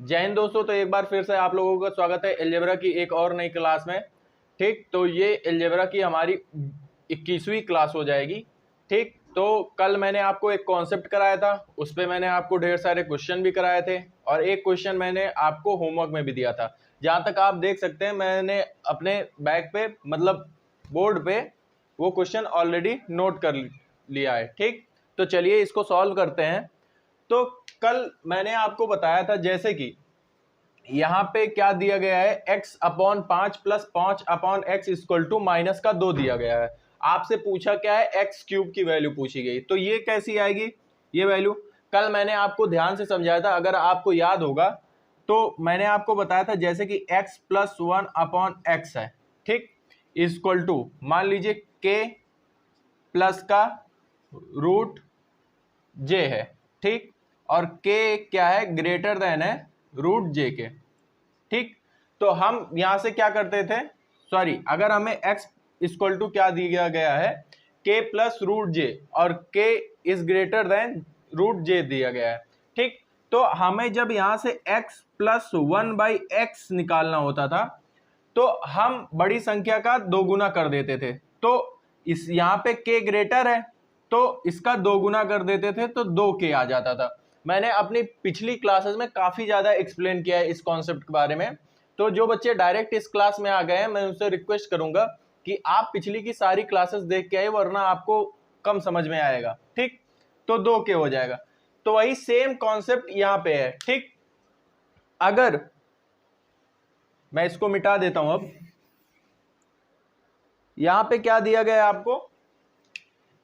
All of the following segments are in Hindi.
जय हिंद दोस्तों। तो एक बार फिर से आप लोगों का स्वागत है अलजेब्रा की एक और नई क्लास में। ठीक, तो ये अलजेब्रा की हमारी 21वीं क्लास हो जाएगी। ठीक, तो कल मैंने आपको एक कॉन्सेप्ट कराया था, उस पर मैंने आपको ढेर सारे क्वेश्चन भी कराए थे और एक क्वेश्चन मैंने आपको होमवर्क में भी दिया था। जहाँ तक आप देख सकते हैं मैंने अपने बैग पे मतलब बोर्ड पे वो क्वेश्चन ऑलरेडी नोट कर लिया है। ठीक, तो चलिए इसको सॉल्व करते हैं। तो कल मैंने आपको बताया था जैसे कि यहाँ पे क्या दिया गया है, x upon 5 plus 5 upon x equal to minus का 2 दिया गया है। आपसे पूछा क्या है, एक्स क्यूब की वैल्यू पूछी गई। तो ये कैसी आएगी ये वैल्यू, कल मैंने आपको ध्यान से समझाया था, अगर आपको याद होगा तो मैंने आपको बताया था जैसे कि x प्लस 1 अपॉन एक्स है। ठीक, इक्वल टू मान लीजिए k प्लस का रूट j है। ठीक, और k क्या है, ग्रेटर देन है रूट j के। ठीक, तो हम यहां से क्या करते थे, सॉरी, अगर हमें x इक्वल टू क्या दिया गया है, k प्लस रूट j और k is greater than root j दिया गया है। ठीक, तो हमें जब यहां से x प्लस 1 बाई एक्स निकालना होता था तो हम बड़ी संख्या का दोगुना कर देते थे। तो इस यहाँ पे k ग्रेटर है तो इसका दोगुना कर देते थे तो 2k आ जाता था। मैंने अपनी पिछली क्लासेस में काफी ज्यादा एक्सप्लेन किया है इस कॉन्सेप्ट के बारे में। तो जो बच्चे डायरेक्ट इस क्लास में आ गए हैं मैं उनसे रिक्वेस्ट करूंगा कि आप पिछली की सारी क्लासेस देख के आए, वरना आपको कम समझ में आएगा। ठीक, तो 2k हो जाएगा। तो वही सेम कॉन्सेप्ट यहाँ पे है। ठीक, अगर मैं इसको मिटा देता हूं, अब यहां पे क्या दिया गया है आपको,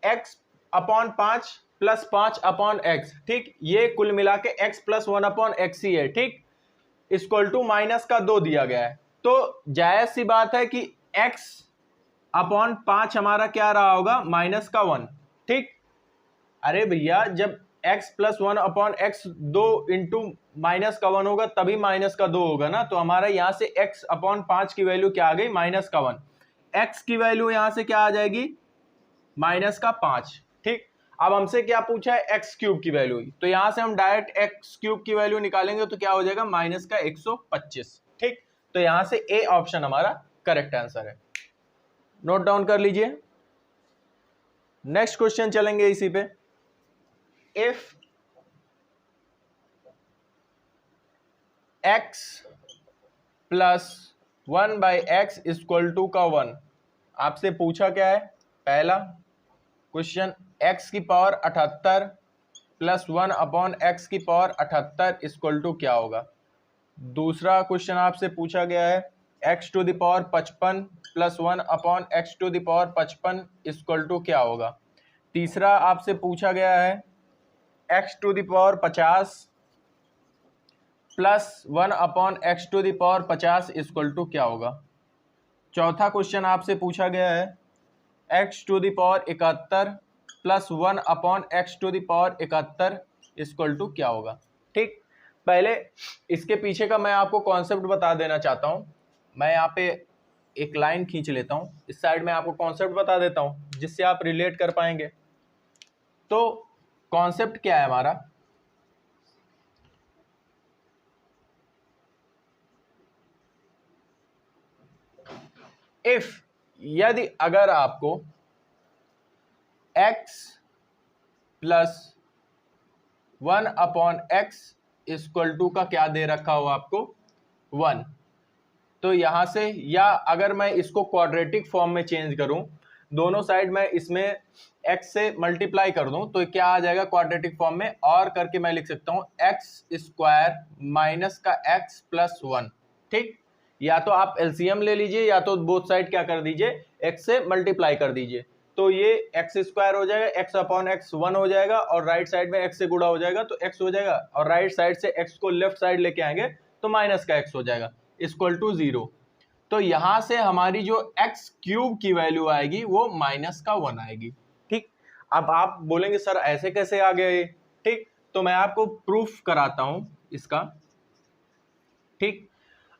x upon 5 plus 5 upon x. ठीक, ये कुल मिला के x प्लस 1 अपॉन एक्स ही है। ठीक, इक्वल टू माइनस का 2 दिया गया है। तो जायज सी बात है कि x अपॉन 5 हमारा क्या रहा होगा, माइनस का 1। ठीक, अरे भैया जब x plus 1 upon x 2 into minus का 1 होगा तभी माइनस का 2 होगा ना। तो हमारा यहां से x अपॉन 5 की वैल्यू क्या आ गई, माइनस का 1। x की वैल्यू यहां से क्या आ जाएगी, माइनस का 5। ठीक, अब हमसे क्या पूछा है, एक्स क्यूब की वैल्यू, तो यहां से हम डायरेक्ट एक्स क्यूब की वैल्यू निकालेंगे तो क्या हो जाएगा, माइनस का 125। ठीक, तो यहां से ए ऑप्शन हमारा करेक्ट आंसर है। नोट डाउन कर लीजिए। नेक्स्ट क्वेश्चन चलेंगे इसी पे। If x plus 1 by x equal to का 1, आपसे पूछा क्या है, पहला क्वेश्चन x की पावर 78 प्लस 1 अपॉन एक्स की पावर 78 इक्वल टू क्या होगा। दूसरा क्वेश्चन आपसे पूछा गया है x to the power 55 plus 1 upon x to the power 55 equal to क्या होगा। तीसरा आपसे पूछा गया है x to the power 50 plus 1 upon x to the power 50 equal to क्या होगा। चौथा क्वेश्चन आपसे पूछा गया है x to the power 71 plus 1 upon x to the power 71 equal to क्या होगा। ठीक, पहले इसके पीछे का मैं आपको कॉन्सेप्ट बता देना चाहता हूं। मैं यहाँ पे एक लाइन खींच लेता हूं, इस साइड में आपको कॉन्सेप्ट बता देता हूं जिससे आप रिलेट कर पाएंगे। तो कॉन्सेप्ट क्या है हमारा, इफ यदि अगर आपको x plus 1 upon x equal to का क्या दे रखा हो आपको, 1, तो यहां से, या अगर मैं इसको क्वाड्रेटिक फॉर्म में चेंज करूं, दोनों साइड में इसमें x से मल्टीप्लाई कर दूं तो क्या आ जाएगा क्वाड्रेटिक फॉर्म में, और करके मैं लिख सकता हूं एक्स स्क्वायर माइनस का x प्लस 1। ठीक, या तो आप एलसीएम ले लीजिए या तो बोथ साइड क्या कर दीजिए, x से मल्टीप्लाई कर दीजिए। तो ये एक्स स्क्वायर हो जाएगा, एक्स अपॉन एक्स 1 हो जाएगा और राइट साइड में एक्स से गुणा हो जाएगा तो एक्स हो जाएगा, और राइट साइड से एक्स को लेफ्ट साइड लेके आएंगे तो माइनस का एक्स हो जाएगा इक्वल टू 0। तो यहां से हमारी जो एक्स क्यूब की वैल्यू आएगी वो माइनस का 1 आएगी। ठीक, अब आप बोलेंगे सर ऐसे कैसे आ गए। ठीक, तो मैं आपको प्रूफ कराता हूं इसका। ठीक,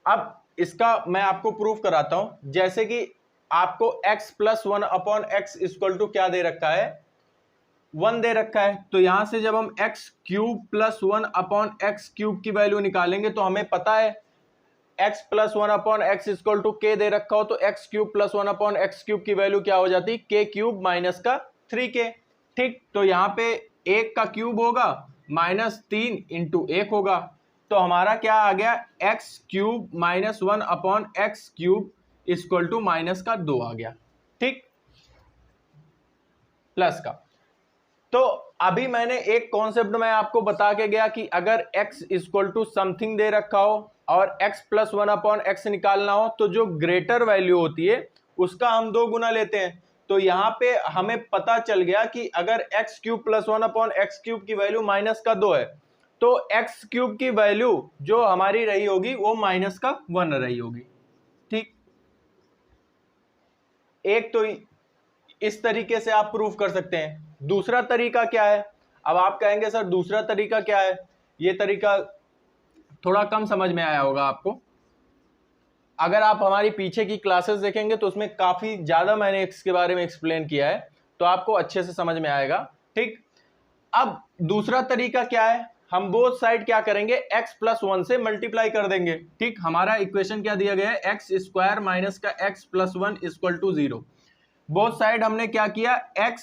अब इसका मैं आपको प्रूफ कराता हूं, जैसे कि आपको x plus 1 upon x equal to क्या दे रखा है, 1 दे रखा है, तो यहां से जब हम x cube plus 1 upon x cube की वैल्यू निकालेंगे तो हमें पता है x plus 1 upon x equal to के दे रखा हो, तो x cube plus 1 upon x cube की वैल्यू क्या हो जाती, के क्यूब माइनस का 3k। ठीक, तो यहाँ पे एक का क्यूब होगा माइनस 3 इंटू एक होगा, तो हमारा क्या आ गया, x cube minus 1 upon x cube equal to minus का 2 आ गया। ठीक, प्लस का। तो अभी मैंने एक कॉन्सेप्ट में आपको बता के गया कि अगर x इक्वल टू समथिंग दे रखा हो और x प्लस 1 अपॉन एक्स निकालना हो तो जो ग्रेटर वैल्यू होती है उसका हम 2 गुना लेते हैं। तो यहाँ पे हमें पता चल गया कि अगर x cube plus 1 upon x cube की वैल्यू माइनस का 2 है तो एक्स क्यूब की वैल्यू जो हमारी रही होगी वो माइनस का 1 रही होगी। ठीक, एक तो इस तरीके से आप प्रूफ कर सकते हैं। दूसरा तरीका क्या है, अब आप कहेंगे सर दूसरा तरीका क्या है, ये तरीका थोड़ा कम समझ में आया होगा आपको। अगर आप हमारी पीछे की क्लासेस देखेंगे तो उसमें काफी ज्यादा मैंने इसके बारे में एक्सप्लेन किया है, तो आपको अच्छे से समझ में आएगा। ठीक, अब दूसरा तरीका क्या है, हम बोथ साइड क्या करेंगे, x प्लस 1 से मल्टीप्लाई कर देंगे। ठीक, हमारा इक्वेशन क्या दिया गया है, एक्स स्क्वायर माइनस का x plus 1 equal to 0। Both side हमने क्या किया, x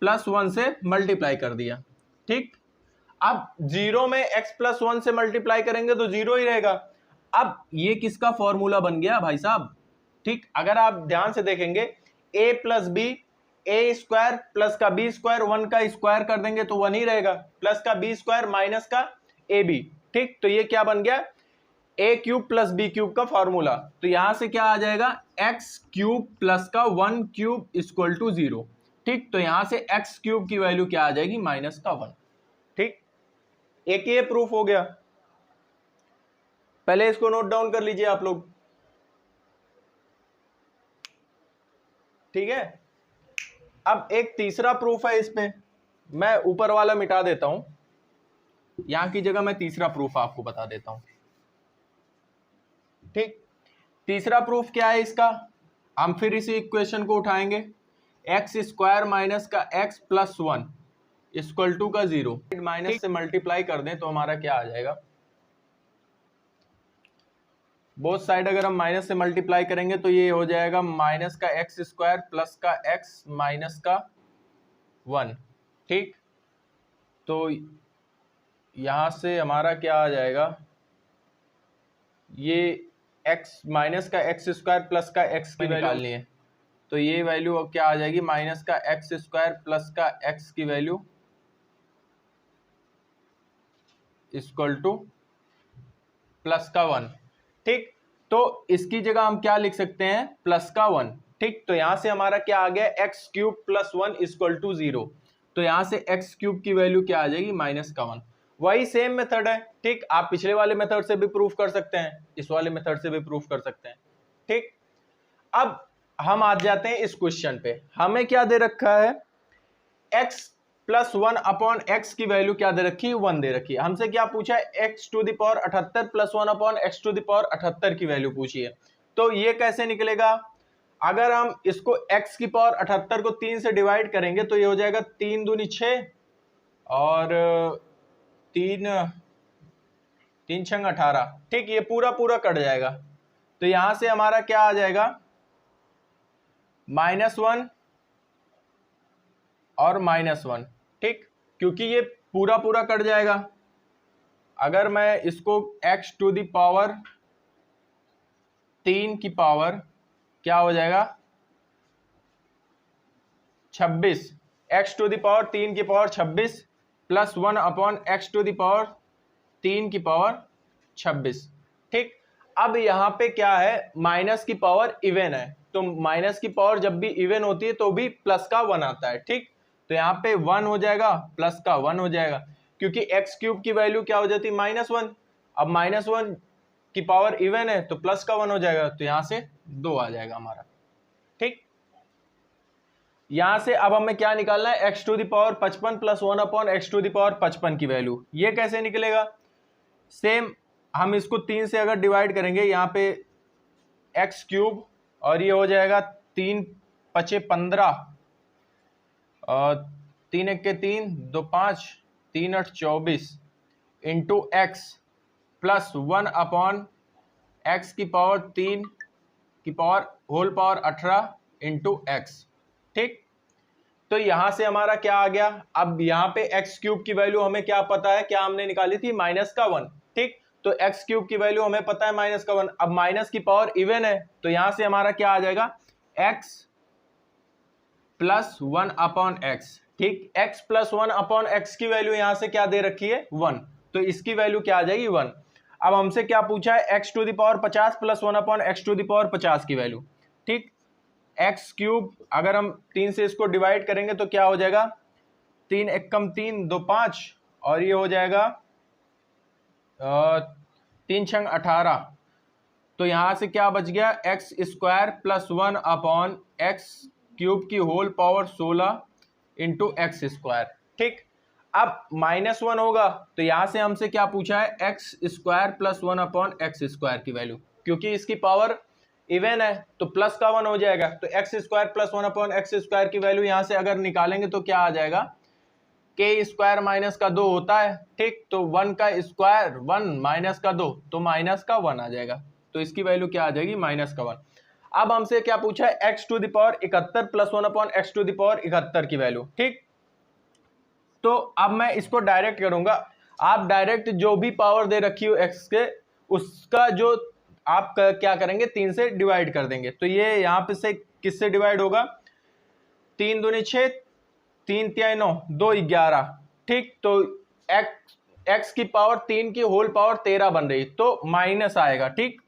प्लस 1 से मल्टीप्लाई कर दिया। ठीक, अब 0 में x प्लस 1 से मल्टीप्लाई करेंगे तो 0 ही रहेगा। अब ये किसका फॉर्मूला बन गया भाई साहब। ठीक, अगर आप ध्यान से देखेंगे a plus b, a square plus का बी स्क्वायर, 1 का स्क्वायर कर देंगे तो 1 ही रहेगा, प्लस का बी स्क्वायर माइनस का ए बी। ठीक, तो ये क्या बन गया, ए क्यूब प्लस बी क्यूब का फॉर्मूला। तो यहां से क्या आ जाएगा, एक्स क्यूब प्लस का 1 क्यूब इक्वल टू 0। ठीक, तो यहां से एक्स क्यूब की वैल्यू क्या आ जाएगी, माइनस का 1। ठीक, एक ये प्रूफ हो गया, पहले इसको नोट डाउन कर लीजिए आप लोग। ठीक है, अब एक तीसरा प्रूफ है, इस पे मैं ऊपर वाला मिटा देता हूं, यहां की जगह मैं तीसरा प्रूफ आपको बता देता हूं। ठीक, तीसरा प्रूफ क्या है इसका, हम फिर इसी इक्वेशन को उठाएंगे, एक्स स्क्वायर माइनस का एक्स प्लस 1 इक्वल टू का 0, माइनस से मल्टीप्लाई कर दें तो हमारा क्या आ जाएगा, बोथ साइड अगर हम माइनस से मल्टीप्लाई करेंगे तो ये हो जाएगा माइनस का एक्स स्क्वायर प्लस का एक्स माइनस का 1। ठीक, तो यहां से हमारा क्या आ जाएगा, ये x माइनस का एक्स स्क्वायर प्लस का x की निकालनी है, तो ये वैल्यू अब क्या आ जाएगी, माइनस का एक्स स्क्वायर प्लस का x की वैल्यू इक्वल टू प्लस का 1। ठीक, तो इसकी जगह हम क्या लिख सकते हैं, प्लस का 1। ठीक, तो यहां से हमारा क्या आ गया, x cube plus 1 equal to 0, तो यहां से एक्स क्यूब की वैल्यू क्या आ जाएगी, माइनस का 1। वही सेम मेथड है। ठीक, आप पिछले वाले मेथड से भी प्रूफ कर सकते हैं, इस वाले मेथड से भी प्रूफ कर सकते हैं। ठीक, अब हम आ जाते हैं इस क्वेश्चन पे, हमें क्या दे रखा है, x प्लस 1 अपॉन एक्स की वैल्यू क्या दे रखी है, 1 दे रखी है। हमसे क्या पूछा है, x to the power 78 plus 1 upon x to the power 78 की वैल्यू पूछी है। तो ये कैसे निकलेगा, अगर हम इसको x की पावर 78 को 3 से डिवाइड करेंगे तो ये हो जाएगा 3 दूनी 6 और 3 छंग 18। ठीक, ये पूरा पूरा कट जाएगा, तो यहां से हमारा क्या आ जाएगा, -1 और -1। ठीक, क्योंकि ये पूरा पूरा कट जाएगा। अगर मैं इसको x टू द पावर 3 की पावर क्या हो जाएगा, 26, x टू द पावर 3 की power 26 plus 1 upon x to the power 3 की पावर 26। ठीक, अब यहाँ पे क्या है, माइनस की पावर इवन है, तो माइनस की पावर जब भी इवन होती है तो भी प्लस का 1 आता है। ठीक, तो यहाँ पे 1 हो जाएगा, प्लस का 1 हो जाएगा, क्योंकि एक्स क्यूब की वैल्यू क्या हो जाती है, -1। अब -1 की पावर इवन है तो प्लस का 1 हो जाएगा, तो यहां से 2 आ जाएगा हमारा। ठीक, यहां से अब हमें क्या निकालना है, x to the power 55 plus 1 upon x to the power 55 की वैल्यू। ये कैसे निकलेगा, सेम हम इसको 3 से अगर डिवाइड करेंगे, यहाँ पे एक्स क्यूब और ये हो जाएगा 3 × 5 = 15 और 3 एक के 3, 2 5, 3 8 24 into x plus 1 upon x की पावर 3 की power whole power 18 into x. ठीक, तो यहां से हमारा क्या आ गया, अब यहाँ पे एक्स क्यूब की वैल्यू हमें क्या पता है, क्या हमने निकाली थी, माइनस का 1। ठीक, तो एक्स क्यूब की वैल्यू हमें पता है माइनस का 1। अब माइनस की पावर इवन है तो यहां से हमारा क्या आ जाएगा, एक्स प्लस 1 अपॉन एक्स। ठीक, एक्स प्लस 1 अपॉन एक्स की वैल्यू यहां से क्या दे रखी है, 1, तो इसकी वैल्यू क्या आ जाएगी, 1। अब हमसे क्या पूछा है, x to the power 50 plus 1 upon x to the power 50 की वैल्यू। ठीक, एक्स क्यूब अगर हम 3 से इसको डिवाइड करेंगे तो क्या हो जाएगा, 3 एकम 3, 2 5 और ये हो जाएगा 3 छंग 18। तो यहां से क्या बच गया, x square plus 1 upon x cube की whole power 16 into x square. ठीक, अब -1 होगा तो यहां से हमसे क्या पूछा है, x square plus 1 upon x square की वैल्यू, क्योंकि इसकी पावर इवन है तो प्लस का 1 हो जाएगा, तो x square plus 1 upon x square की वैल्यू यहां से अगर निकालेंगे तो क्या आ जाएगा, के स्क्वायर माइनस का 2 होता है। ठीक, तो 1 का स्क्वायर 1 माइनस का 2 तो माइनस का 1 आ जाएगा, तो इसकी वैल्यू क्या आ जाएगी, माइनस का 1। अब हमसे क्या पूछा है, x to the power 71 plus 1 upon x to the power 71 की वैल्यू। ठीक, तो अब मैं इसको डायरेक्ट करूंगा, आप डायरेक्ट जो भी पावर दे रखी हो एक्स के उसका जो आप क्या करेंगे, 3 से डिवाइड कर देंगे, तो ये यहां पे से किससे डिवाइड होगा, 3 दूनी 6, 3 तिया 9, 2 11। ठीक, तो एक्स की पावर 3 की होल पावर 13 बन रही, तो माइनस आएगा। ठीक,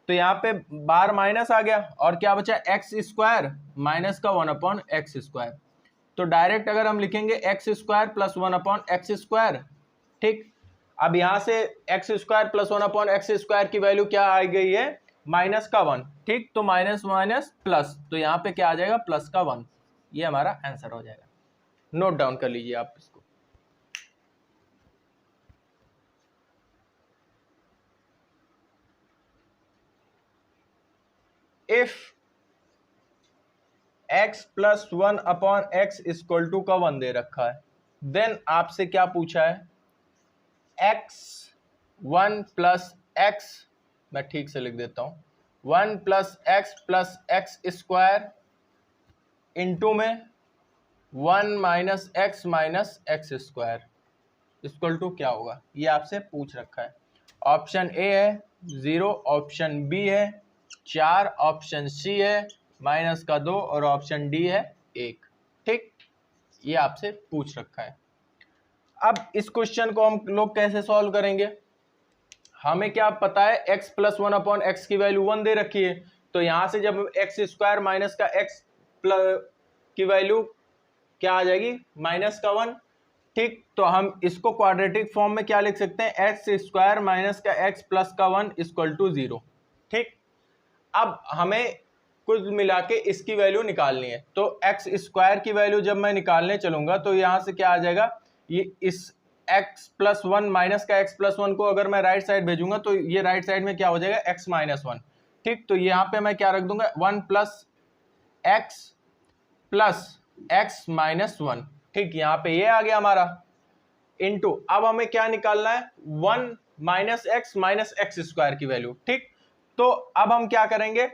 तो यहाँ पे बार माइनस आ गया और क्या बचा, एक्स स्क्वायर माइनस का 1 अपॉन एक्स स्क्वायर। तो डायरेक्ट अगर हम लिखेंगे x square plus 1 upon x square. ठीक, अब यहां से x square plus 1 upon x square की वैल्यू क्या आ गई है, माइनस का 1। ठीक, तो माइनस माइनस प्लस, तो यहाँ पे क्या आ जाएगा, प्लस का 1। ये हमारा आंसर हो जाएगा, नोट डाउन कर लीजिए आप इसको। If x plus 1 upon x equal to का 1 दे रखा है, देन आपसे क्या पूछा है, x 1 प्लस एक्स, मैं ठीक से लिख देता हूं, 1 प्लस एक्स स्क्वायर इंटू में 1 minus x square equal to क्या होगा, ये आपसे पूछ रखा है। ऑप्शन ए है 0, ऑप्शन बी है 4, ऑप्शन सी है माइनस का 2 और ऑप्शन डी है 1। ठीक, ये आपसे पूछ रखा है। अब इस क्वेश्चन को हम लोग कैसे सॉल्व करेंगे, हमें क्या पता है, x प्लस 1 अपॉन एक्स की वैल्यू 1 दे रखी है, तो यहां से जब एक्स स्क्वायर माइनस का एक्स की वैल्यू क्या आ जाएगी, माइनस का 1। ठीक, तो हम इसको क्वाड्रेटिक फॉर्म में क्या लिख सकते हैं, एक्स स्क्वायर माइनस का एक्स प्लस का 1 इक्वल टू 0। ठीक, अब हमें कुल मिला के इसकी वैल्यू निकालनी है, तो एक्स स्क्वायर की वैल्यू जब मैं निकालने चलूंगा तो यहां से क्या आ जाएगा, ये इस x प्लस 1 माइनस का x प्लस 1 को अगर मैं राइट साइड भेजूंगा तो ये राइट साइड में क्या हो जाएगा, x माइनस 1। ठीक, तो यहाँ पे मैं क्या रख दूंगा, 1 प्लस एक्स माइनस 1। ठीक, यहाँ पे ये आ गया हमारा, इनटू अब हमें क्या निकालना है, 1 माइनस एक्स स्क्वायर की वैल्यू। ठीक, तो अब हम क्या करेंगे,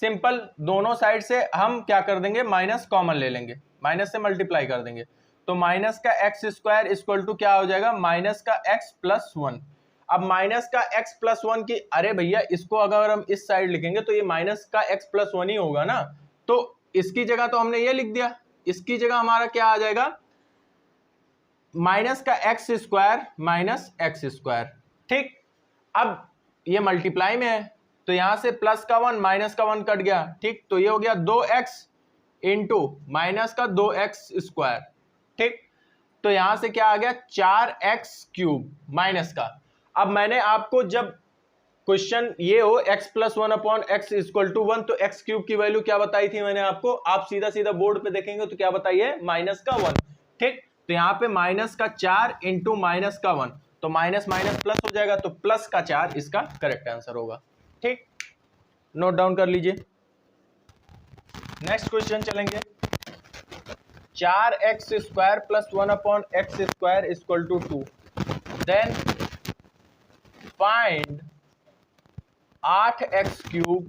सिंपल दोनों साइड से हम क्या कर देंगे, माइनस कॉमन ले लेंगे, माइनस से मल्टीप्लाई कर देंगे, तो माइनस का एक्स स्क्वायर इक्वल टू क्या हो जाएगा, माइनस का एक्स प्लस 1। अब माइनस का एक्स प्लस 1 की, अरे भैया इसको अगर हम इस साइड लिखेंगे तो ये माइनस का एक्स प्लस 1 ही होगा ना, तो इसकी जगह तो हमने ये लिख दिया, इसकी जगह हमारा क्या आ जाएगा, माइनस का x square minus x square. ठीक, अब ये मल्टीप्लाई में है तो यहां से प्लस का 1 माइनस का 1 कट गया। ठीक, तो ये हो गया 2x इंटू माइनस का 2x स्क्वायर। ठीक, तो यहां से क्या आ गया, 4x क्यूब माइनस का। अब मैंने आपको जब क्वेश्चन ये हो x plus 1 upon x equal to 1, तो x क्यूब की वैल्यू क्या बताई थी मैंने आपको, आप सीधा सीधा बोर्ड पे देखेंगे तो क्या बताइए, माइनस का 1। ठीक, तो यहाँ पे माइनस का 4 इंटू माइनस का 1, तो माइनस माइनस प्लस हो जाएगा, तो प्लस का 4 इसका करेक्ट आंसर होगा। ठीक, नोट डाउन कर लीजिए। नेक्स्ट क्वेश्चन चलेंगे। 4x² plus 1/x² equal to 2। Then find 8x³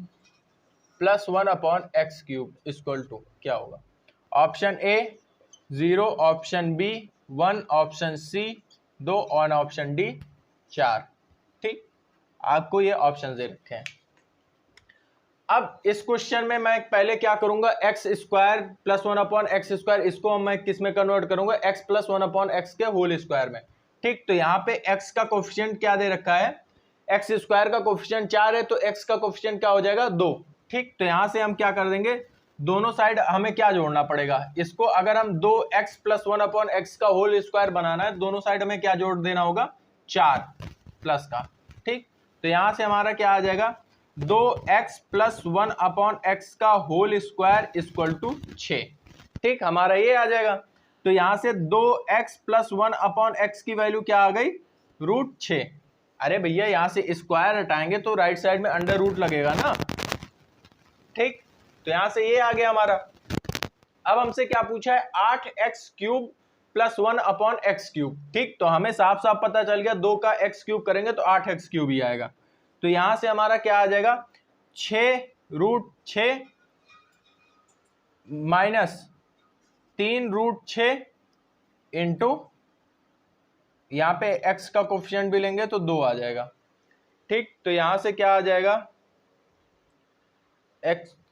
plus 1/x³ equal to क्या होगा? Option a 0, option b 1, option c 2 और ऑप्शन डी 4। ठीक, आपको ये ऑप्शन दे रखे हैं। अब इस क्वेश्चन में मैं पहले क्या करूंगा, x² प्लस 1/x², इसको मैं किस में कन्वर्ट करूंगा, x प्लस 1/x के होल स्क्वायर में। ठीक, तो यहाँ पे x का कोफिशिएंट क्या दे रखा है, x² का कोफिशिएंट 4 है, तो x का कोफिशिएंट क्या हो जाएगा 2। ठीक, तो यहां से हम क्या कर देंगे, दोनों साइड हमें क्या जोड़ना पड़ेगा, इसको अगर हम 2x प्लस 1/x का होल स्क्वायर बनाना है, दोनों साइड हमें क्या जोड़ देना होगा, 4 प्लस का। ठीक, तो यहां से हमारा क्या आ जाएगा, 2x प्लस 1/x का होल स्क्वायर इक्वल टू 6। ठीक, हमारा ये आ जाएगा। तो यहां से 2x प्लस 1/x की वैल्यू क्या आ गई, √6। अरे भैया यहां से स्क्वायर हटाएंगे तो राइट साइड में अंडर रूट लगेगा ना। ठीक, तो यहां से ये आ गया हमारा। अब हमसे क्या पूछा है, 8x³ प्लस 1/x³। ठीक, तो हमें साफ साफ पता चल गया 2 का x³ करेंगे तो 8x³ ही आएगा। तो यहां से हमारा क्या आ जाएगा, 6√6 माइनस 3√6 इंटू यहां पे x का कोफिशिएंट भी लेंगे तो 2 आ जाएगा। ठीक, तो यहां से क्या आ जाएगा,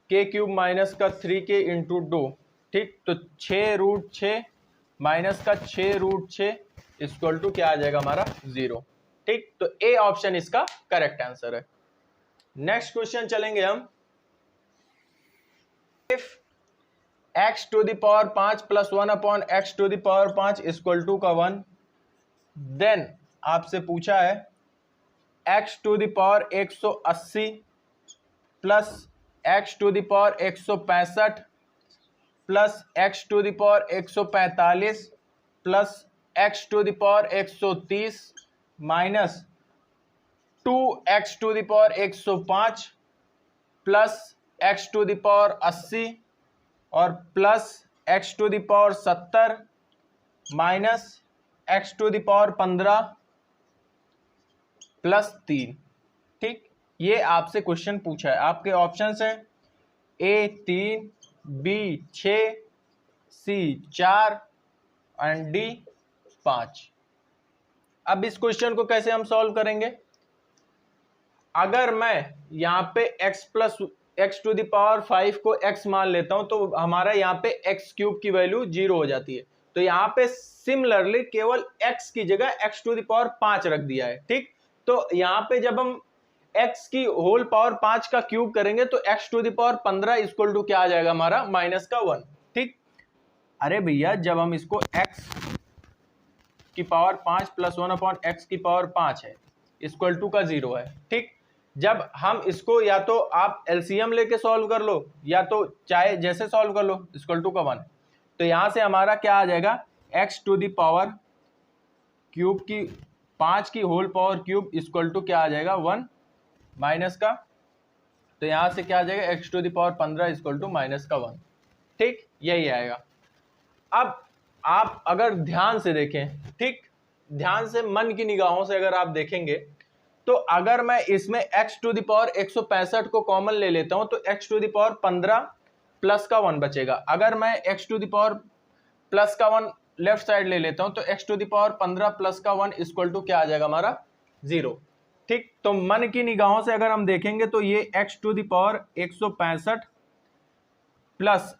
k³ माइनस का 3k इंटू 2। ठीक, तो 6√6 माइनस का 6√6 इक्वल टू क्या आ जाएगा हमारा 0। ठीक, तो ए ऑप्शन इसका करेक्ट आंसर है। नेक्स्ट क्वेश्चन चलेंगे हम, if x⁵ plus 1/x⁵ equal to का 1, देन आपसे पूछा है x⁻180 plus x⁻165 plus x⁻145 plus x⁻130 minus 2x⁻105 plus x⁻80 और plus x⁻70 minus x⁻15 plus 3। ठीक, ये आपसे क्वेश्चन पूछा है। आपके ऑप्शंस हैं A 3, B 6, C 4 and D 5। अब इस क्वेश्चन को कैसे हम सॉल्व करेंगे, अगर मैं यहाँ पे x⁻5 को x मान लेता हूं तो हमारा यहाँ पे x³ की वैल्यू 0 हो जाती है। तो यहाँ पे सिमिलरली केवल x की जगह x⁻5 रख दिया है। ठीक, तो यहाँ पे जब हम x की होल पावर 5 का क्यूब करेंगे तो x⁻15 इक्वल टू क्या आ जाएगा हमारा, माइनस का 1। ठीक, अरे भैया जब हम इसको x की पावर 5 प्लस 1/x की पावर 5 है इक्वल टू का 0 है। ठीक, जब हम इसको या तो आप एलसीएम लेके सॉल्व कर लो या तो चाहे जैसे सॉल्व कर लो, इक्वल टू का 1। तो यहां से हमारा क्या आ जाएगा, x⁻³ की 5 की whole power cube equal to क्या आ जाएगा 1 माइनस का, तो यहां से क्या आ जाएगा x⁻15 इक्वल टू माइनस का 1। ठीक, यही आएगा। अब आप अगर ध्यान से देखें, ठीक ध्यान से मन की निगाहों से अगर आप देखेंगे तो अगर मैं इसमें x⁻165 को कॉमन ले लेता हूं तो x⁻15 प्लस का 1 बचेगा। अगर मैं x⁻+ का 1 लेफ्ट साइड ले लेता हूं तो x⁻15 प्लस का 1 इक्वल टू क्या आ जाएगा हमारा 0। ठीक, तो मन की निगाहों से अगर हम देखेंगे तो ये x⁻165 plus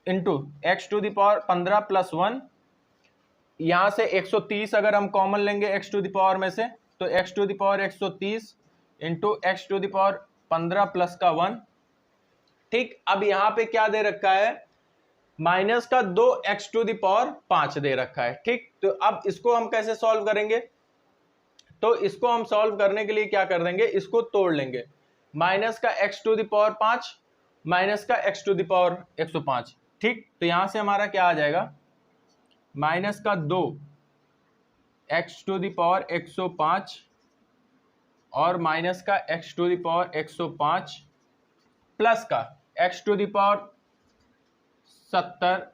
into x⁻15 plus 1, यहां से 130 अगर हम कॉमन लेंगे x⁻ में से तो x⁻130 इंटू x⁻15 प्लस का 1। ठीक, अब यहां पे क्या दे रखा है, माइनस का 2x⁻5 दे रखा है। ठीक, तो अब इसको हम कैसे सॉल्व करेंगे, तो इसको हम सॉल्व करने के लिए क्या कर देंगे, इसको तोड़ लेंगे, माइनस का x⁻5 माइनस का x⁻105। ठीक, तो यहां से हमारा क्या आ जाएगा, माइनस का 2x⁻105 और माइनस का x⁻105 प्लस का x⁻70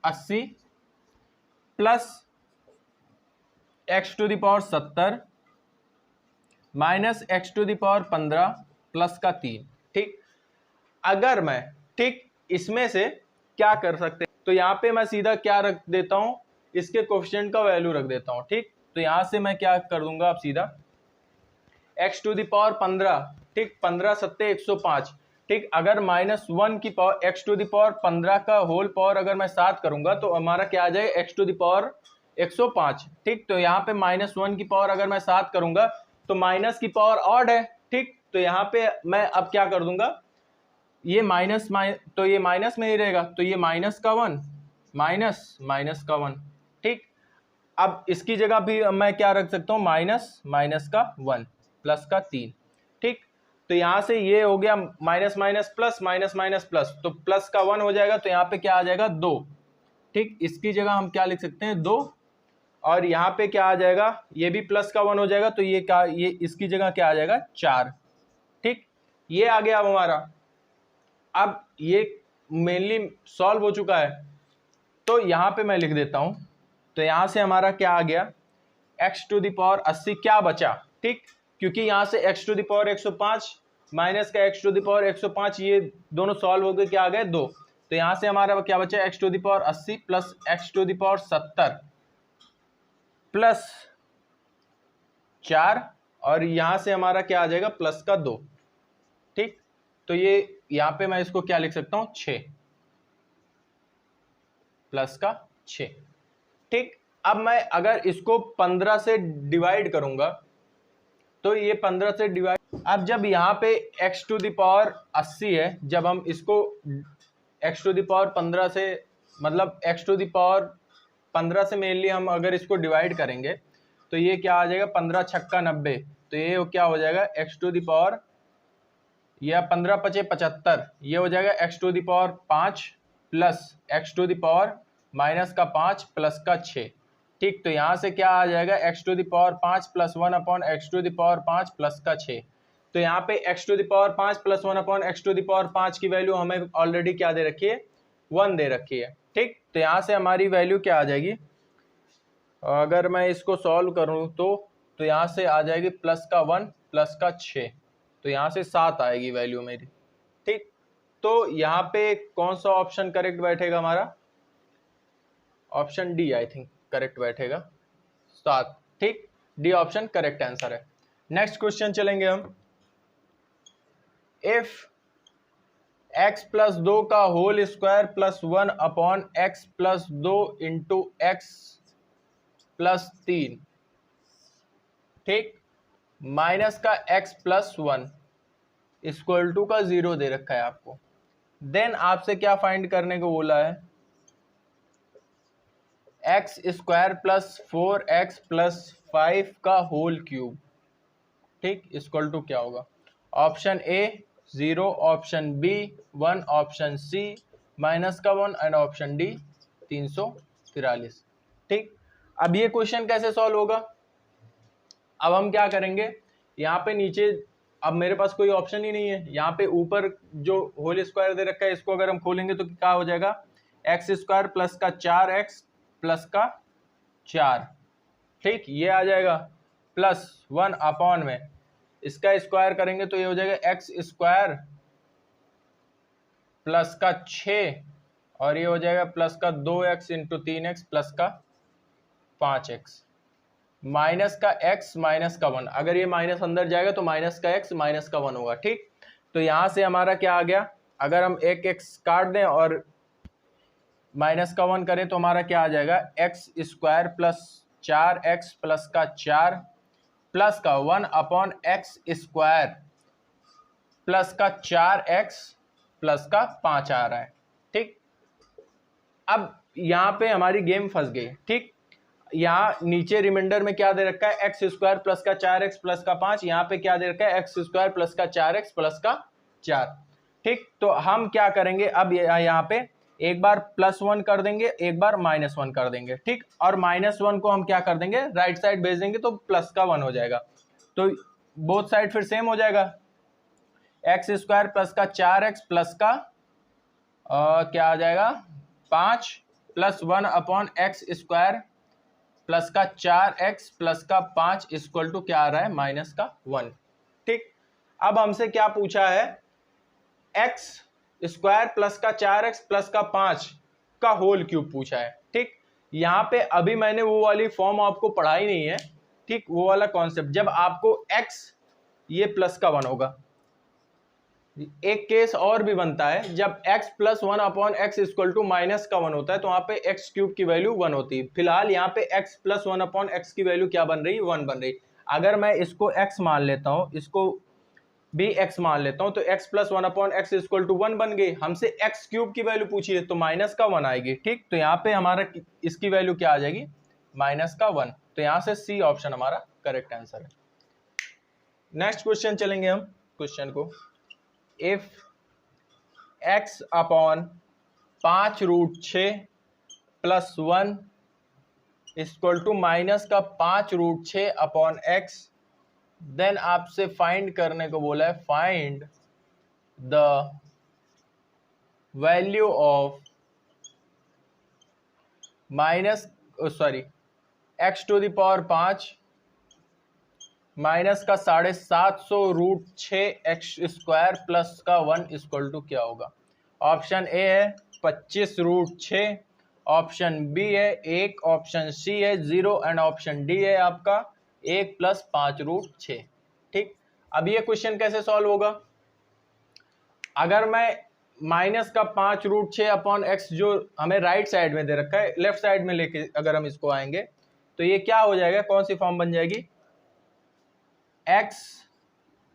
80 plus x to the power 70 minus x to the power 15 plus का 3। ठीक, अगर मैं ठीक इसमें से क्या कर सकते हैं, तो यहाँ पे मैं सीधा क्या रख देता हूं, इसके कोफिशिएंट का वैल्यू रख देता हूं। ठीक, तो यहां से मैं क्या कर दूंगा, आप सीधा x टू द पावर 15, ठीक 15 सत्ते 105। ठीक, अगर -1 की power x to the power 15 का होल पावर अगर मैं 7 करूंगा तो हमारा क्या आ जाएगा, x टू द पावर 105। ठीक, तो यहाँ पे -1 की पावर अगर मैं 7 करूंगा तो माइनस की पावर ऑड है। ठीक, तो यहाँ पे मैं अब क्या कर दूंगा, ये माइनस तो ये माइनस में ही रहेगा, तो ये माइनस का 1 माइनस का 1। ठीक, अब इसकी जगह भी मैं क्या रख सकता हूँ, माइनस का 1 प्लस का 3। ठीक, तो यहाँ से ये हो गया minus minus plus minus plus, तो प्लस का 1 हो जाएगा, तो यहाँ पे क्या आ जाएगा 2। ठीक, इसकी जगह हम क्या लिख सकते हैं 2, और यहाँ पे क्या आ जाएगा, ये भी प्लस का 1 हो जाएगा, तो ये क्या, ये इसकी जगह क्या आ जाएगा 4। ठीक, ये आ गया अब हमारा। अब ये मेनली सॉल्व हो चुका है, तो यहाँ पे मैं लिख देता हूँ, तो यहाँ से हमारा क्या आ गया, x टू द पावर 80 क्या बचा। ठीक, क्योंकि यहाँ से x to the power 105 minus का x टू द पावर 105, ये दोनों सॉल्व हो गए, क्या आ गए 2। तो यहाँ से हमारा क्या बचा, x to the power 80 plus x to the power 70 plus 4, और यहाँ से हमारा क्या आ जाएगा प्लस का 2। ठीक, तो ये यहाँ पे मैं इसको क्या लिख सकता हूँ 6 प्लस का 6। ठीक, अब मैं अगर इसको 15 से डिवाइड करूंगा तो ये 15 से डिवाइड, अब जब यहाँ पे x टू द पावर 80 है, जब हम इसको x टू द पावर 15 से, मतलब x टू द पावर 15 से मेनली हम अगर इसको डिवाइड करेंगे तो ये क्या आ जाएगा 15 छक्का 90, तो ये क्या हो जाएगा x टू द पावर, या 15 पचे 75, ये हो जाएगा x to the power 5 plus x to the power minus का 5 प्लस का 6। ठीक, तो यहाँ से क्या आ जाएगा x to the power 5 plus 1 upon x to the power 5 plus का 6। तो यहाँ पे x to the power 5 plus 1 upon x to the power 5 की वैल्यू हमें ऑलरेडी क्या दे रखी है, 1 दे रखी है। ठीक, तो यहाँ से हमारी वैल्यू क्या आ जाएगी, अगर मैं इसको सॉल्व करूँ तो यहाँ से आ जाएगी प्लस का 1 प्लस का 6, तो यहाँ से 7 आएगी वैल्यू मेरी। ठीक, तो यहाँ पे कौन सा ऑप्शन करेक्ट बैठेगा हमारा, option d I think correct बैठेगा, 7। ठीक, डी ऑप्शन करेक्ट आंसर है। नेक्स्ट क्वेश्चन चलेंगे हम, इफ x प्लस 2 का whole square plus 1 upon x plus 2 into x plus 3, ठीक, माइनस का x प्लस 1 इक्वल टू का 0 दे रखा है आपको, देन आपसे क्या फाइंड करने को बोला है, x square plus 4x plus 5 का होल क्यूब। ठीक, इक्वल टू क्या होगा, option a 0, option b 1, option c minus का 1 एंड ऑप्शन डी 343। ठीक, अब ये क्वेश्चन कैसे सॉल्व होगा, अब हम क्या करेंगे, यहाँ पे नीचे अब मेरे पास कोई ऑप्शन ही नहीं है, यहाँ पे ऊपर जो होल स्क्वायर दे रखा है इसको अगर हम खोलेंगे तो क्या हो जाएगा, एक्स स्क्वायर प्लस का 4x प्लस का 4। ठीक, ये आ जाएगा प्लस 1 अपॉन में इसका स्क्वायर करेंगे तो ये हो जाएगा एक्स स्क्वायर प्लस का 6, और ये हो जाएगा प्लस का 2x इंटू 3x प्लस का 5x माइनस का x माइनस का 1, अगर ये माइनस अंदर जाएगा तो माइनस का x माइनस का 1 होगा। ठीक, तो यहाँ से हमारा क्या आ गया, अगर हम एक x काट दें और माइनस का 1 करें तो हमारा क्या आ जाएगा, x square plus 4x plus का 4 प्लस का 1 अपॉन एक्स स्क्वायर प्लस का 4x प्लस का 5 आ रहा है। ठीक, अब यहाँ पे हमारी गेम फंस गई। ठीक, यहाँ नीचे रिमाइंडर में क्या दे रखा है, एक्स स्क्वायर प्लस का 4x प्लस का 5, यहाँ पे क्या दे रखा है, एक्स स्क्वायर प्लस का 4x प्लस का 4। ठीक, तो हम क्या करेंगे, अब यहाँ पे एक बार +1 कर देंगे, एक बार -1 कर देंगे। ठीक, और -1 को हम क्या कर देंगे, राइट साइड भेज देंगे तो प्लस का 1 हो जाएगा, तो बोथ साइड फिर सेम हो जाएगा, एक्स स्क्वायर प्लस का 4x प्लस का क्या आ जाएगा 5 प्लस 1/x² प्लस का 4x प्लस का 5 इक्वल टू क्या आ रहा है, माइनस का 1। ठीक, अब हमसे क्या पूछा है, x² प्लस का 4x प्लस का 5 का होल क्यूब पूछा है। ठीक, यहाँ पे अभी मैंने वो वाली फॉर्म आपको पढ़ाई नहीं है। ठीक, वो वाला कॉन्सेप्ट जब आपको x ये प्लस का 1 होगा। एक केस और भी बनता है जब x plus 1/x equal to minus का 1 होता है, तो वहां पे x³ की वैल्यू 1 होती है। फिलहाल यहाँ पे x प्लस 1/x की वैल्यू क्या बन रही है, 1 बन रही। अगर मैं इसको x मान लेता हूँ, इसको भी x मान लेता हूँ, तो x plus 1/x equal to 1 बन गई। हमसे x³ की वैल्यू पूछी है तो माइनस का 1 आएगी। ठीक, तो यहाँ पे हमारा इसकी वैल्यू क्या आ जाएगी, माइनस का 1। तो यहाँ से सी ऑप्शन हमारा करेक्ट आंसर है। नेक्स्ट क्वेश्चन चलेंगे हम क्वेश्चन को। If x upon 5√6 plus 1 equal to minus का 5√6/x, देन आपसे फाइंड करने को बोला है, find the value of x⁻5 minus का 750√6x² प्लस का 1 इक्वल टू क्या होगा। ऑप्शन ए है 25√6, ऑप्शन बी है 1, ऑप्शन सी है 0 एंड ऑप्शन डी है आपका 1 + 5√6। ठीक, अब ये क्वेश्चन कैसे सॉल्व होगा, अगर मैं माइनस का 5√6/x जो हमें राइट साइड में दे रखा है, लेफ्ट साइड में लेके अगर हम इसको आएंगे तो ये क्या हो जाएगा, कौन सी फॉर्म बन जाएगी, x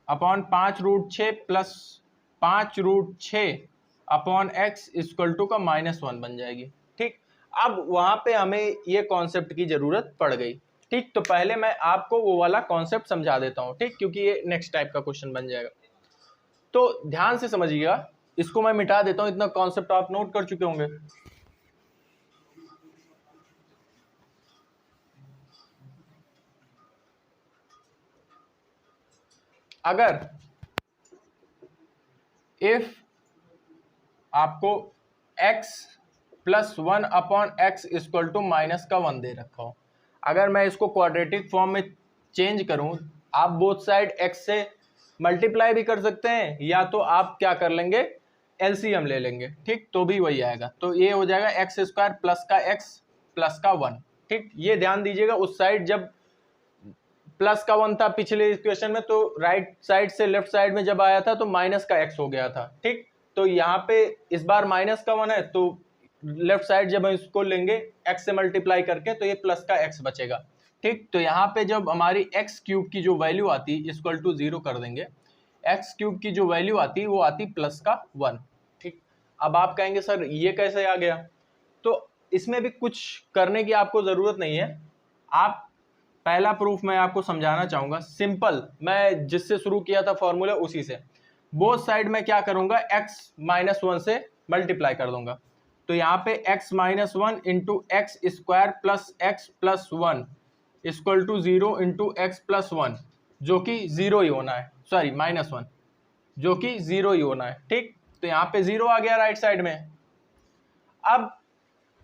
upon 5√6 plus 5√6/x equal to का -1 बन जाएगी। ठीक, अब वहां पे हमें ये कॉन्सेप्ट की जरूरत पड़ गई। ठीक, तो पहले मैं आपको वो वाला कॉन्सेप्ट समझा देता हूं। ठीक, क्योंकि ये नेक्स्ट टाइप का क्वेश्चन बन जाएगा, तो ध्यान से समझिएगा। इसको मैं मिटा देता हूं, इतना कॉन्सेप्ट आप नोट कर चुके होंगे। अगर इफ आपको x plus 1/x equal to minus का 1 दे रखा हो, अगर मैं इसको क्वाड्रेटिक फॉर्म में चेंज करूं, आप बोथ साइड x से मल्टीप्लाई भी कर सकते हैं, या तो आप क्या कर लेंगे, एलसीएम ले लेंगे। ठीक, तो भी वही आएगा। तो ये हो जाएगा x² प्लस का x प्लस का 1। ठीक, ये ध्यान दीजिएगा, उस साइड जब प्लस का 1 था पिछले इक्वेशन में, तो राइट साइड से लेफ्ट साइड में जब आया था तो माइनस का x हो गया था। ठीक, तो यहाँ पे इस बार माइनस का 1 है, तो लेफ्ट साइड जब हम इसको लेंगे x से मल्टीप्लाई करके, तो ये प्लस का x बचेगा। ठीक, तो यहाँ पे जब हमारी x³ की जो वैल्यू आती इक्वल टू 0 कर देंगे, x³ की जो वैल्यू आती वो आती प्लस का 1। ठीक, अब आप कहेंगे सर ये कैसे आ गया, तो इसमें भी कुछ करने की आपको जरूरत नहीं है। आप पहला प्रूफ मैं आपको समझाना चाहूंगा, सिंपल, मैं जिससे शुरू किया था फॉर्मूला उसी से। बोथ साइड में क्या करूंगा, x-1 से मल्टीप्लाई कर दूंगा, तो यहाँ पे x-1 into x² plus x plus 1 equal to 0 into x plus 1, जो कि 0 ही होना है, सॉरी -1, जो कि 0 ही होना है। ठीक, तो यहाँ पे 0 आ गया राइट साइड में। अब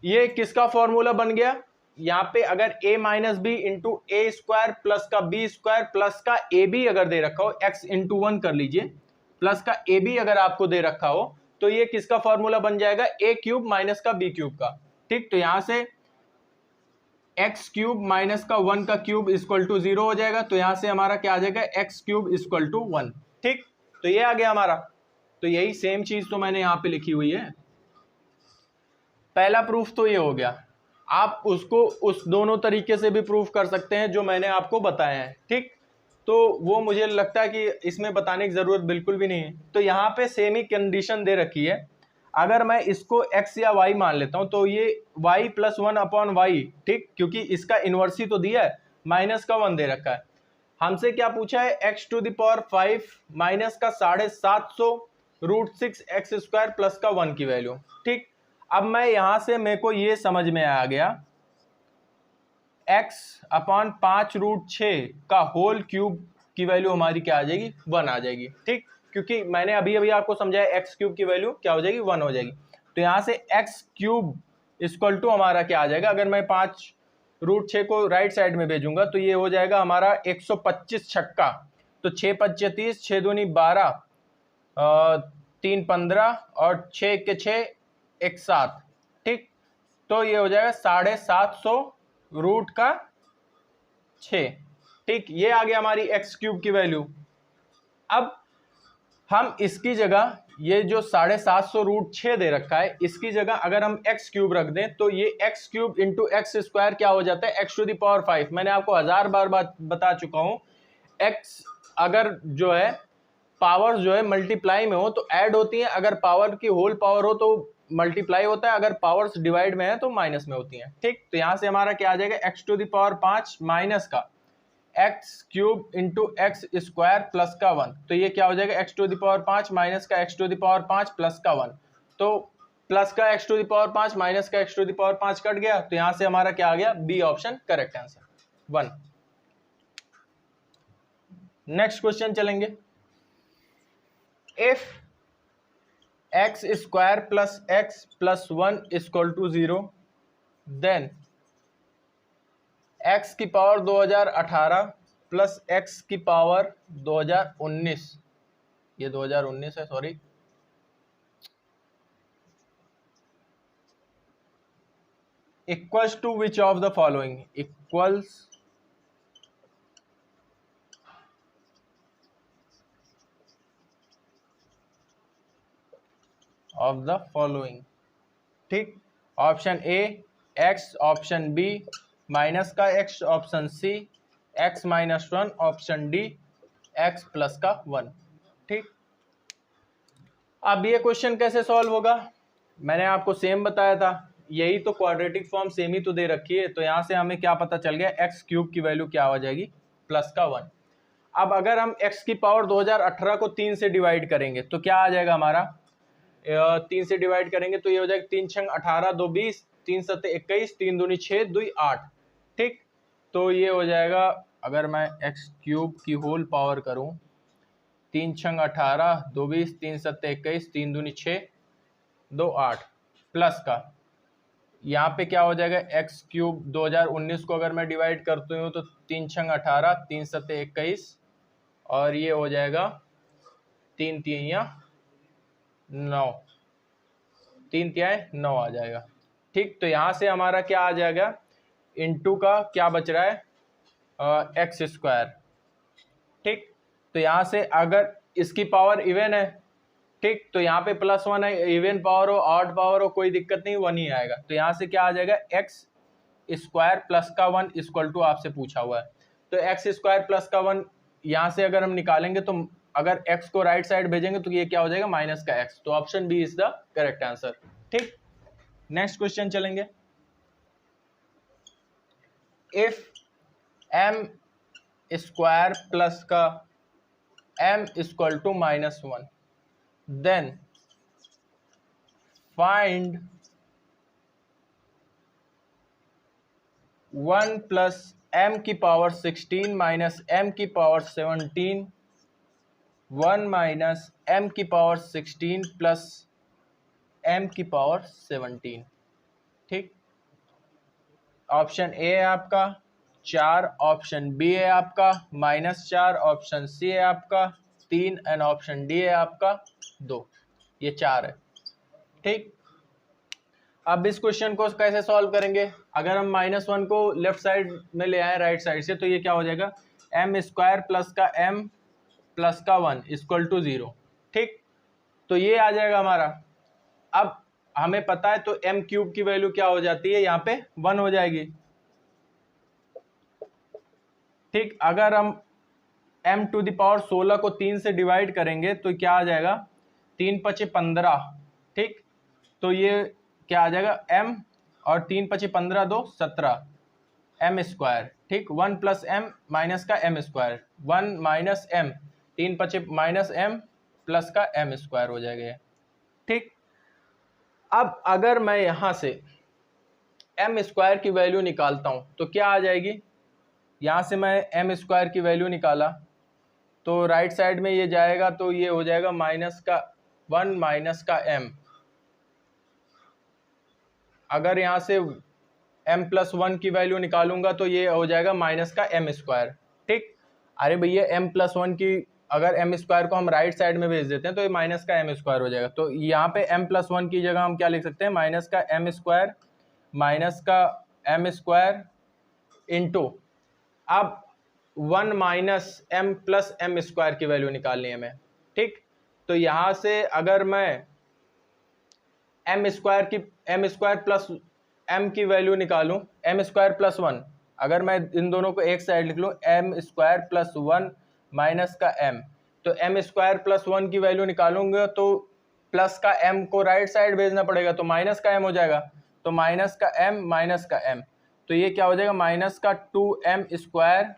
ये किसका फॉर्मूला बन गया, यहाँ पे अगर a minus b into a² plus का b² प्लस का ab अगर दे रखा हो, x इंटू 1 कर लीजिए, प्लस का ab अगर आपको दे रखा हो, तो ये किसका फॉर्मूला बन जाएगा, a³ माइनस का b³ का। ठीक, तो यहां से x³ माइनस का 1 का क्यूब इक्वल टू 0 हो जाएगा, तो यहां से हमारा क्या आ जाएगा, x³ इक्वल टू 1। ठीक, तो ये आ गया हमारा। तो यही सेम चीज तो मैंने यहाँ पे लिखी हुई है। पहला प्रूफ तो ये हो गया। आप उसको उस दोनों तरीके से भी प्रूफ कर सकते हैं जो मैंने आपको बताया है। ठीक, तो वो मुझे लगता है कि इसमें बताने की जरूरत बिल्कुल भी नहीं है। तो यहाँ पे सेम ही कंडीशन दे रखी है। अगर मैं इसको x या y मान लेता हूँ, तो ये y प्लस 1/y, ठीक, क्योंकि इसका इनवर्स ही तो दिया है, माइनस का 1 दे रखा है। हमसे क्या पूछा है, x⁵ माइनस का 750√6x² प्लस का 1 की वैल्यू। ठीक, अब मैं यहां से मेरे को ये समझ में आ गया, x/5√6 का होल क्यूब की वैल्यू हमारी क्या आ जाएगी, 1 आ जाएगी। ठीक, क्योंकि मैंने अभी अभी आपको समझाया x³ की वैल्यू क्या हो जाएगी, 1 हो जाएगी। तो यहां से x³ इक्वल टू हमारा क्या आ जाएगा, अगर मैं 5√6 को राइट साइड में भेजूंगा तो ये हो जाएगा हमारा 125 छक्का, तो 6 5 30, 6 दूनी 12, 3 15 और 6 के 6 1 7, ठीक। तो ये हो जाएगा 750√6, ठीक। ये आ गया हमारी एक्स क्यूब की वैल्यू। अब हम इसकी जगह ये जो 750√6 दे रखा है, इसकी जगह अगर हम एक्स क्यूब रख दें तो ये x cube into x square क्या हो जाता है, x⁵ मैंने आपको 1000 बार बता चुका हूं, एक्स अगर जो है पावर जो है मल्टीप्लाई में हो तो ऐड होती है, अगर पावर की होल पावर हो तो मल्टीप्लाई होता है, अगर पावर्स डिवाइड में है तो माइनस में होती हैं, ठीक। तो यहां से हमारा क्या आ जाएगा, x⁵ माइनस का x cube into x square plus का 1, तो ये क्या हो जाएगा, x⁵ माइनस का x⁵ प्लस का 1, तो प्लस का x⁵ माइनस का x⁵ कट गया, तो यहां से हमारा क्या आ गया, B option correct answer 1। Next question चलेंगे, if x² plus x plus 1 equal to 0 then x की पावर 2018 प्लस x की पावर 2019, ये 2019 है, sorry, equals to which of the following, equals of the following, ठीक। Option A x, option B minus का x, option C x-1, option D x plus का 1, ठीक। अब ये क्वेश्चन कैसे सॉल्व होगा, मैंने आपको सेम बताया था, यही तो क्वाड्रेटिक फॉर्म सेम ही तो दे रखी है, तो यहां से हमें क्या पता चल गया, एक्स क्यूब की वैल्यू क्या हो जाएगी, प्लस का 1। अब अगर हम x की पावर 2018 को 3 से डिवाइड करेंगे तो क्या आ जाएगा हमारा, 3 से डिवाइड करेंगे तो ये हो जाएगा 3 छंग 18, 2 20, 3 सत्ते 21, 3 दूनी 6, 2 8, ठीक। तो ये हो जाएगा, अगर मैं एक्स क्यूब की होल पावर करूं, 3 छंग 18, 2 20, 3 सत्ते 21, 3 दूनी 6, 2 8, प्लस का यहाँ पे क्या हो जाएगा, एक्स क्यूब 2019 को अगर मैं डिवाइड करती हूँ तो 3 छंग 18, 3 सत्ते 21 और ये हो जाएगा 3 3 9, 3 3 9 आ जाएगा, ठीक। तो यहां से हमारा क्या आ जाएगा, इनटू का क्या बच रहा है, x², ठीक। तो यहां से अगर इसकी पावर इवन है, ठीक, तो यहाँ पे +1 है, इवन पावर हो ऑड पावर हो कोई दिक्कत नहीं, 1 ही आएगा, तो यहाँ से क्या आ जाएगा, x² प्लस का 1 इक्वल टू आपसे पूछा हुआ है, तो x² प्लस का 1 यहाँ से अगर हम निकालेंगे तो अगर x को राइट साइड भेजेंगे तो ये क्या हो जाएगा, माइनस का x, तो option b is the correct answer, ठीक। नेक्स्ट क्वेश्चन चलेंगे, इफ m² प्लस का m equal to -1 then find 1 plus m की पावर 16 माइनस m की पावर 17, 1 माइनस m की पावर 16 प्लस m की पावर 17, ठीक। ऑप्शन ए है आपका 4, ऑप्शन बी है आपका -4, ऑप्शन सी है आपका 3 एंड ऑप्शन डी है आपका 2, ये 4 है, ठीक। अब इस क्वेश्चन को कैसे सॉल्व करेंगे, अगर हम -1 को लेफ्ट साइड में ले आए राइट साइड से, तो ये क्या हो जाएगा, m² प्लस का m प्लस का 1 इक्वल टू 0, ठीक। तो ये आ जाएगा हमारा, अब हमें पता है तो m क्यूब की वैल्यू क्या हो जाती है, यहाँ पे 1 हो जाएगी, ठीक। अगर हम m टू द पावर 16 को 3 से डिवाइड करेंगे तो क्या आ जाएगा, 3 5 15, ठीक। तो ये क्या आ जाएगा, m और 3 5 15 2 17 m², ठीक। 1 प्लस m माइनस का m², 1 minus m, 3 5 minus m plus का m² हो जाएगा, ठीक। अब अगर मैं यहां से m² की वैल्यू निकालता हूं तो क्या आ जाएगी, यहां से मैं m² की वैल्यू निकाला तो राइट साइड में ये जाएगा तो ये हो जाएगा -1 माइनस का m, अगर यहाँ से m+1 की वैल्यू निकालूंगा तो ये हो जाएगा माइनस का m²। ठीक, अरे भैया m+1 की अगर m² को हम राइट साइड में भेज देते हैं तो ये माइनस का m² हो जाएगा। तो यहाँ पे m+1 की जगह हम क्या लिख सकते हैं, माइनस का m² माइनस का m² इंटू, अब 1 माइनस m प्लस m² की वैल्यू निकालनी है हमें। ठीक, तो यहाँ से अगर मैं m² प्लस m की वैल्यू निकालूं, m² प्लस 1, अगर मैं इन दोनों को एक साइड लिख लूं, m² प्लस 1 माइनस का m, तो m² प्लस 1 की वैल्यू निकालूंगा तो प्लस का m को राइट साइड भेजना पड़ेगा, तो माइनस का m हो जाएगा, तो माइनस का m माइनस का m, तो ये क्या हो जाएगा, माइनस का 2m²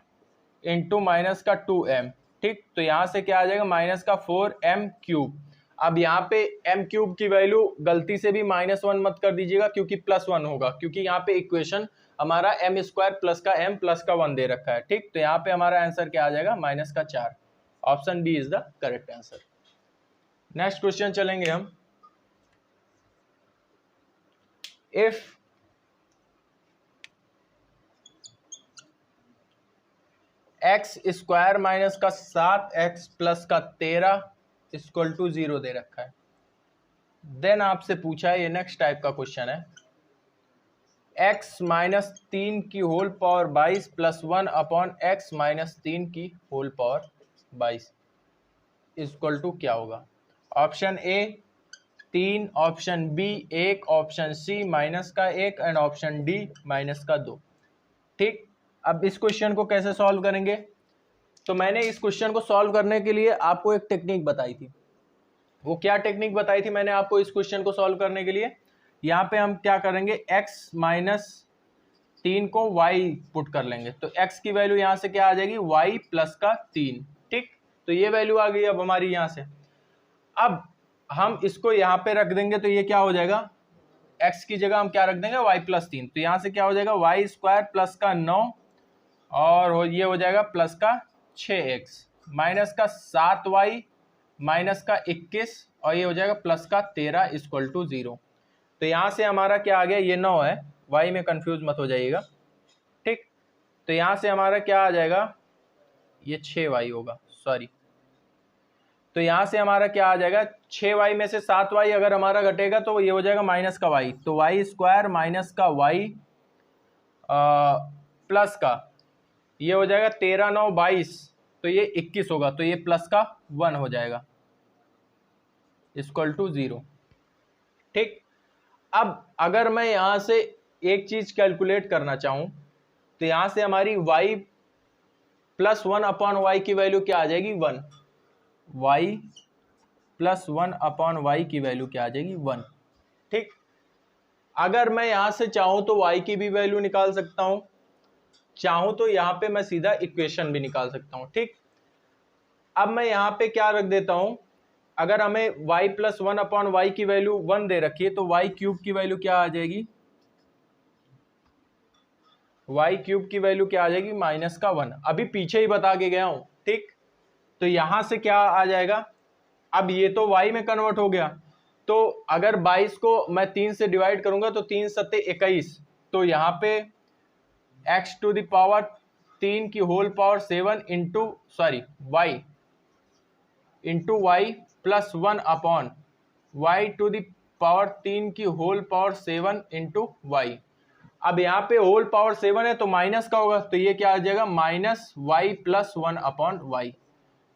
इंटू माइनस का 2m। ठीक, तो यहाँ से क्या आ जाएगा, माइनस का 4m³। अब यहाँ पे m³ की वैल्यू गलती से भी -1 मत कर दीजिएगा क्योंकि +1 होगा, क्योंकि यहाँ पे इक्वेशन हमारा m² प्लस का m प्लस का 1 दे रखा है। ठीक, तो यहाँ पे हमारा आंसर क्या आ जाएगा, माइनस का 4। Option b is the correct answer. Next question चलेंगे हम। इफ x² माइनस का 7x प्लस का 13 इक्वल टू 0 दे रखा है, देन आपसे पूछा है, ये नेक्स्ट टाइप का क्वेश्चन है, x माइनस 3 की whole power 22 plus 1 upon x minus 3 की होल पावर 22 इक्वल टू क्या होगा। Option a 3, option b 1, option c minus का 1 एंड ऑप्शन डी माइनस का 2। ठीक, अब इस क्वेश्चन को कैसे सॉल्व करेंगे, तो मैंने इस क्वेश्चन को सॉल्व करने के लिए आपको एक टेक्निक बताई थी। वो क्या टेक्निक बताई थी मैंने आपको इस क्वेश्चन को सॉल्व करने के लिए, यहाँ पे हम क्या करेंगे, x माइनस 3 को y पुट कर लेंगे, तो x की वैल्यू यहाँ से क्या आ जाएगी, y प्लस का 3। ठीक, तो ये वैल्यू आ गई अब हमारी यहाँ से। अब हम इसको यहाँ पे रख देंगे तो ये क्या हो जाएगा, x की जगह हम क्या रख देंगे, y प्लस 3, तो यहाँ से क्या हो जाएगा, y² प्लस का 9 और ये हो जाएगा प्लस का 6x माइनस का 7y माइनस का 21 और ये हो जाएगा प्लस का 13 इक्वल टू 0। तो यहाँ से हमारा क्या आ गया, ये 9 है, y में कंफ्यूज मत हो जाइएगा। ठीक, तो यहाँ से हमारा क्या आ जाएगा, ये 6y होगा, सॉरी, तो यहाँ से हमारा क्या आ जाएगा, 6y में से 7y अगर हमारा घटेगा तो ये हो जाएगा माइनस का y, तो y² माइनस का y प्लस का ये हो जाएगा 13 9 22, तो ये 21 होगा, तो ये प्लस का 1 हो जाएगा इक्वल टू 0। ठीक, अब अगर मैं यहाँ से एक चीज कैलकुलेट करना चाहूँ तो यहाँ से हमारी y प्लस 1 अपॉन वाई की वैल्यू क्या आ जाएगी, 1, y प्लस 1 अपॉन वाई की वैल्यू क्या आ जाएगी, 1। ठीक, अगर मैं यहाँ से चाहूँ तो y की भी वैल्यू निकाल सकता हूँ, चाहूँ तो यहाँ पे मैं सीधा इक्वेशन भी निकाल सकता हूँ। ठीक, अब मैं यहाँ पे क्या रख देता हूँ, अगर हमें y प्लस 1 अपॉन वाई की वैल्यू 1 दे रखी है तो y³ की वैल्यू क्या आ जाएगी, y³ की वैल्यू क्या आ जाएगी, माइनस का 1। अभी पीछे ही बता के गया हूँ। ठीक, तो यहां से क्या आ जाएगा, अब ये तो y में कन्वर्ट हो गया, तो अगर 22 को मैं 3 से डिवाइड करूंगा तो 3 सत्ते 21, तो यहाँ पे x टू द पावर 3 की whole power 7 into y plus 1 upon y to the power 3 की होल पावर 7 इंटू y। अब यहाँ पे होल पावर 7 है तो माइनस का होगा, तो ये क्या आ जाएगा, minus y plus 1 upon y.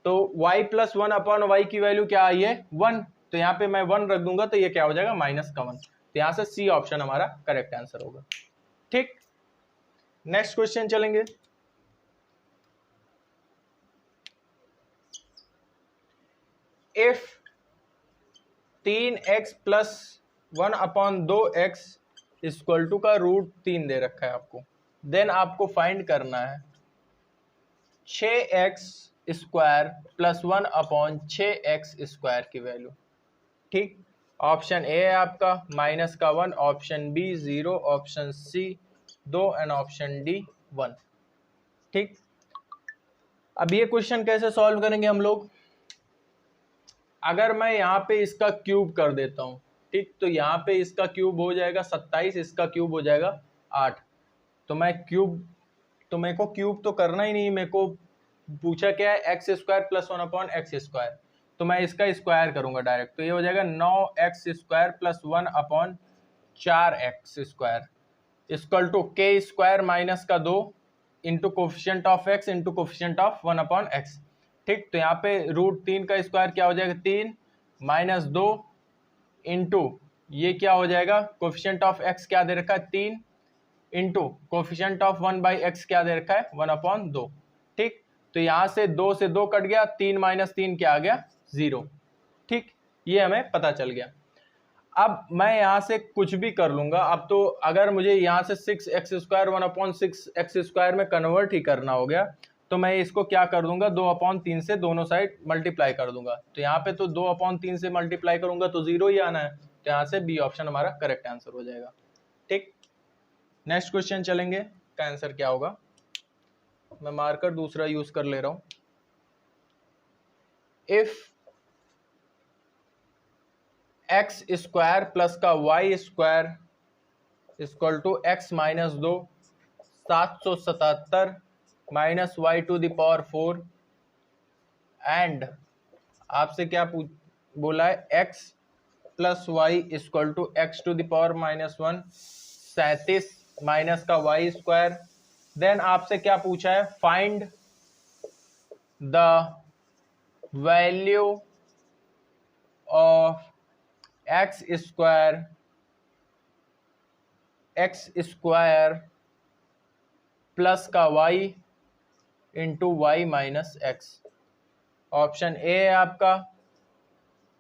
तो y प्लस 1 अपॉन वाई की वैल्यू क्या आई है, 1, तो यहाँ पे मैं 1 रख दूंगा तो ये क्या हो जाएगा, माइनस का 1। तो यहाँ से सी ऑप्शन हमारा करेक्ट आंसर होगा। ठीक, नेक्स्ट क्वेश्चन चलेंगे। If 3x plus 1 upon 2x equal to का रूट 3 दे रखा है आपको, देन आपको फाइंड करना है 6x² प्लस 1 अपॉन 6x² की वैल्यू। ठीक, ऑप्शन ए है आपका माइनस का 1, option b 0, option c 2 and option d 1। ठीक, अब ये क्वेश्चन कैसे सॉल्व करेंगे हम लोग, अगर मैं यहाँ पे इसका क्यूब कर देता हूँ, ठीक, तो यहाँ पे इसका क्यूब हो जाएगा 27, इसका क्यूब हो जाएगा 8। तो मैं क्यूब, तो मेरे को क्यूब तो करना ही नहीं, मेरे को पूछा क्या है एक्स स्क्वायर प्लस 1/x², तो मैं इसका स्क्वायर करूंगा डायरेक्ट, तो ये हो जाएगा 9x² plus 1/4x² equal to k² minus का 2 into coefficient of x into coefficient of 1/x। ठीक, तो यहाँ पे √3 का स्क्वायर क्या हो जाएगा 3 माइनस 2 इंटू ये क्या हो जाएगा कोफिशिएंट ऑफ x क्या दे रखा है 3 इंटू कोफिशिएंट ऑफ 1/x क्या दे रखा है 1/2। ठीक, तो यहाँ से 2 से 2 कट गया, 3 माइनस 3 क्या आ गया 0। ठीक, ये हमें पता चल गया। अब मैं यहाँ से कुछ भी कर लूंगा। अब तो अगर मुझे यहाँ से 6x² 1/6x² में कन्वर्ट ही करना हो गया, तो मैं इसको क्या कर दूंगा 2/3 से दोनों साइड मल्टीप्लाई कर दूंगा। तो यहाँ पे तो 2/3 से मल्टीप्लाई करूंगा तो 0 ही आना है, तो यहाँ से बी ऑप्शन हमारा करेक्ट आंसर हो जाएगा। ठीक, नेक्स्ट क्वेश्चन चलेंगे, का आंसर क्या होगा। मैं मार्कर दूसरा यूज कर ले रहा हूं। इफ x² प्लस का y² equal to x minus 2 777 minus y⁴ and आपसे क्या बोला है x plus y equal to x⁻⁻1 37 minus का y²। देन आपसे क्या पूछा है find the value of x² plus का y into y minus x. Option a है आपका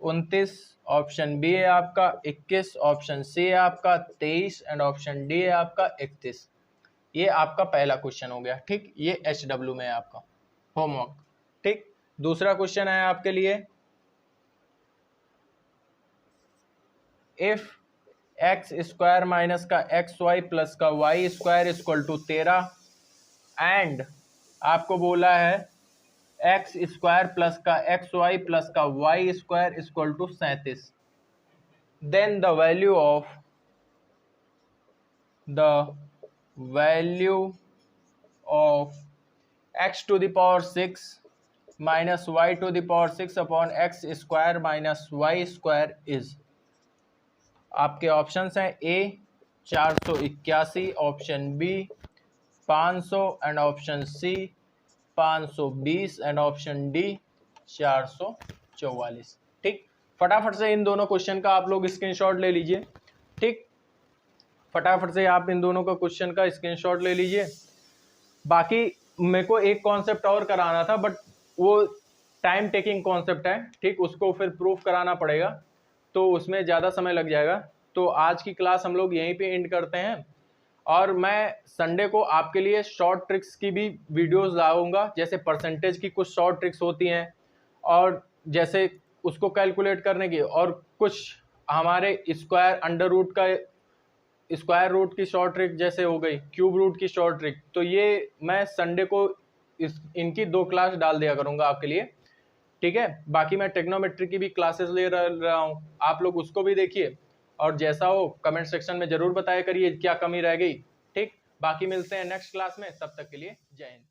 29, ऑप्शन बी है आपका 21, ऑप्शन सी है आपका 23 एंड ऑप्शन डी है आपका 31। ये आपका पहला क्वेश्चन हो गया। ठीक, ये HW में है आपका होमवर्क। ठीक, दूसरा क्वेश्चन है आपके लिए इफ x² माइनस का xy प्लस का y² इक्वल टू 13 एंड आपको बोला है x² प्लस का xy प्लस का y² equal to 37, then the value of x⁻6 minus y⁻6 upon x² minus y² is. आपके ऑप्शंस हैं a 481, option b 500 and option c 520 and option d 444। ठीक, फटाफट से इन दोनों क्वेश्चन का आप लोग स्क्रीनशॉट ले लीजिए। ठीक, फटाफट से आप इन दोनों का क्वेश्चन का स्क्रीनशॉट ले लीजिए। बाकी मेरे को एक कॉन्सेप्ट और कराना था बट वो टाइम टेकिंग कॉन्सेप्ट है। ठीक, उसको फिर प्रूफ कराना पड़ेगा तो उसमें ज़्यादा समय लग जाएगा। तो आज की क्लास हम लोग यहीं पे एंड करते हैं और मैं संडे को आपके लिए शॉर्ट ट्रिक्स की भी वीडियोस लाऊंगा, जैसे परसेंटेज की कुछ शॉर्ट ट्रिक्स होती हैं और जैसे उसको कैलकुलेट करने की, और कुछ हमारे स्क्वायर अंडर रूट का स्क्वायर रूट की शॉर्ट ट्रिक जैसे हो गई, क्यूब रूट की शॉर्ट ट्रिक। तो ये मैं संडे को इनकी 2 क्लास डाल दिया करूंगा आपके लिए। ठीक है, बाकी मैं ट्रिग्नोमेट्री की भी क्लासेस ले रहा हूँ, आप लोग उसको भी देखिए और जैसा हो कमेंट सेक्शन में जरूर बताया करिए क्या कमी रह गई। ठीक, बाकी मिलते हैं नेक्स्ट क्लास में, तब तक के लिए जय हिंद।